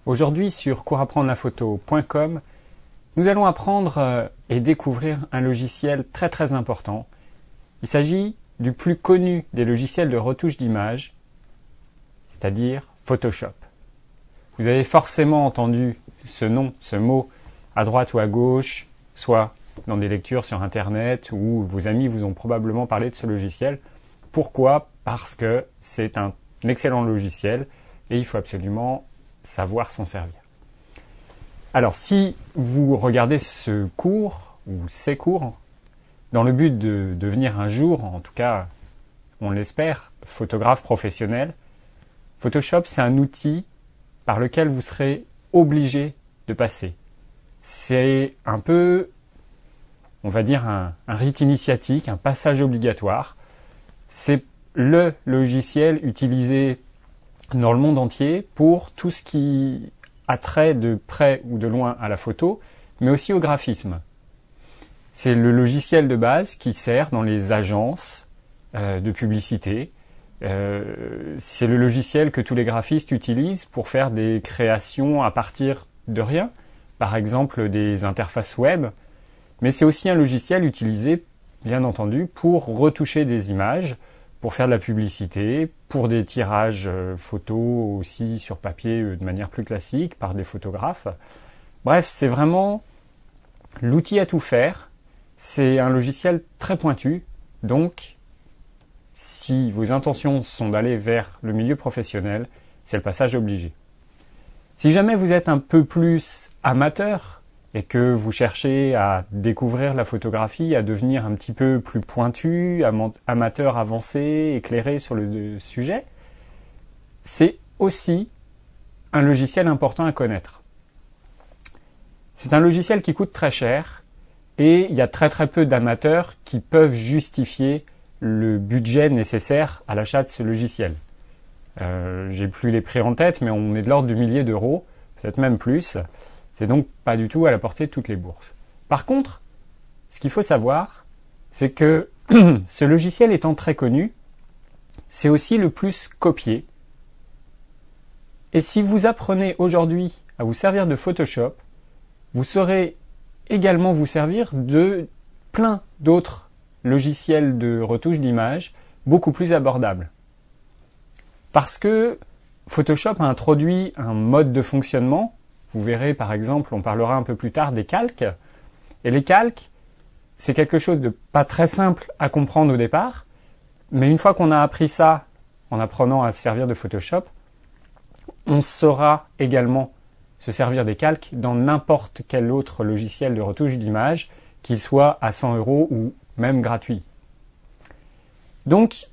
Aujourd'hui sur coursapprendrelaphoto.com, nous allons apprendre et découvrir un logiciel très important. Il s'agit du plus connu des logiciels de retouche d'image, c'est-à-dire Photoshop. Vous avez forcément entendu ce nom, ce mot, à droite ou à gauche, soit dans des lectures sur Internet ou vos amis vous ont probablement parlé de ce logiciel. Pourquoi ? Parce que c'est un excellent logiciel et il faut absolument savoir s'en servir. Alors, si vous regardez ce cours ou ces cours, dans le but de devenir un jour, en tout cas, on l'espère, photographe professionnel, Photoshop, c'est un outil par lequel vous serez obligé de passer. C'est un peu, on va dire, un rite initiatique, un passage obligatoire. C'est le logiciel utilisé dans le monde entier pour tout ce qui a trait de près ou de loin à la photo, mais aussi au graphisme. C'est le logiciel de base qui sert dans les agences de publicité. C'est le logiciel que tous les graphistes utilisent pour faire des créations à partir de rien, par exemple des interfaces web, mais c'est aussi un logiciel utilisé, bien entendu, pour retoucher des images, pour faire de la publicité, pour des tirages photos aussi sur papier de manière plus classique, par des photographes. Bref, c'est vraiment l'outil à tout faire. C'est un logiciel très pointu, donc si vos intentions sont d'aller vers le milieu professionnel, c'est le passage obligé. Si jamais vous êtes un peu plus amateur et que vous cherchez à découvrir la photographie, à devenir un petit peu plus pointu, amateur avancé, éclairé sur le sujet, c'est aussi un logiciel important à connaître. C'est un logiciel qui coûte très cher et il y a très peu d'amateurs qui peuvent justifier le budget nécessaire à l'achat de ce logiciel. J'ai plus les prix en tête, mais on est de l'ordre du millier d'euros, peut-être même plus. C'est donc pas du tout à la portée de toutes les bourses. Par contre, ce qu'il faut savoir, c'est que ce logiciel étant très connu, c'est aussi le plus copié. Et si vous apprenez aujourd'hui à vous servir de Photoshop, vous saurez également vous servir de plein d'autres logiciels de retouche d'image beaucoup plus abordables. Parce que Photoshop a introduit un mode de fonctionnement. Vous verrez par exemple, on parlera un peu plus tard des calques. Et les calques, c'est quelque chose de pas très simple à comprendre au départ, mais une fois qu'on a appris ça en apprenant à se servir de Photoshop, on saura également se servir des calques dans n'importe quel autre logiciel de retouche d'image, qu'il soit à 100 € ou même gratuit. Donc,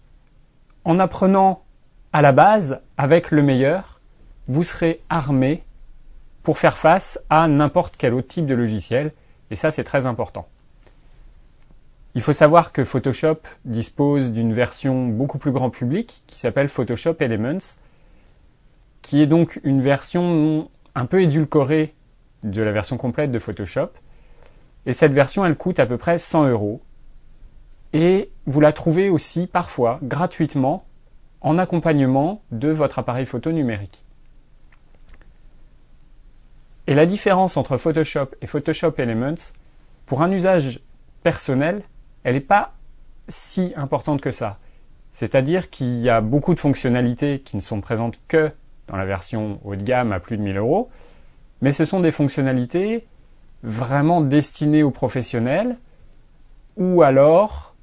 en apprenant à la base avec le meilleur, vous serez armé pour faire face à n'importe quel autre type de logiciel, et ça c'est très important. Il faut savoir que Photoshop dispose d'une version beaucoup plus grand public qui s'appelle Photoshop Elements, qui est donc une version un peu édulcorée de la version complète de Photoshop, et cette version elle coûte à peu près 100 €, et vous la trouvez aussi parfois gratuitement en accompagnement de votre appareil photo numérique. Et la différence entre Photoshop et Photoshop Elements, pour un usage personnel, elle n'est pas si importante que ça. C'est-à-dire qu'il y a beaucoup de fonctionnalités qui ne sont présentes que dans la version haut de gamme à plus de 1000 €, mais ce sont des fonctionnalités vraiment destinées aux professionnels, ou alors,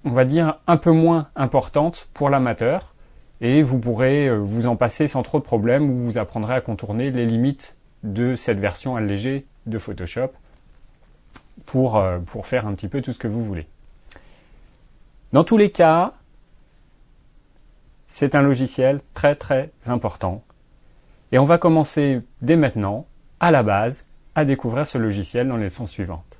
on va dire, un peu moins importantes pour l'amateur, et vous pourrez vous en passer sans trop de problèmes, ou vous apprendrez à contourner les limites de cette version allégée de Photoshop pour faire un petit peu tout ce que vous voulez. Dans tous les cas, c'est un logiciel très important, et on va commencer dès maintenant, à la base, à découvrir ce logiciel dans les leçons suivantes.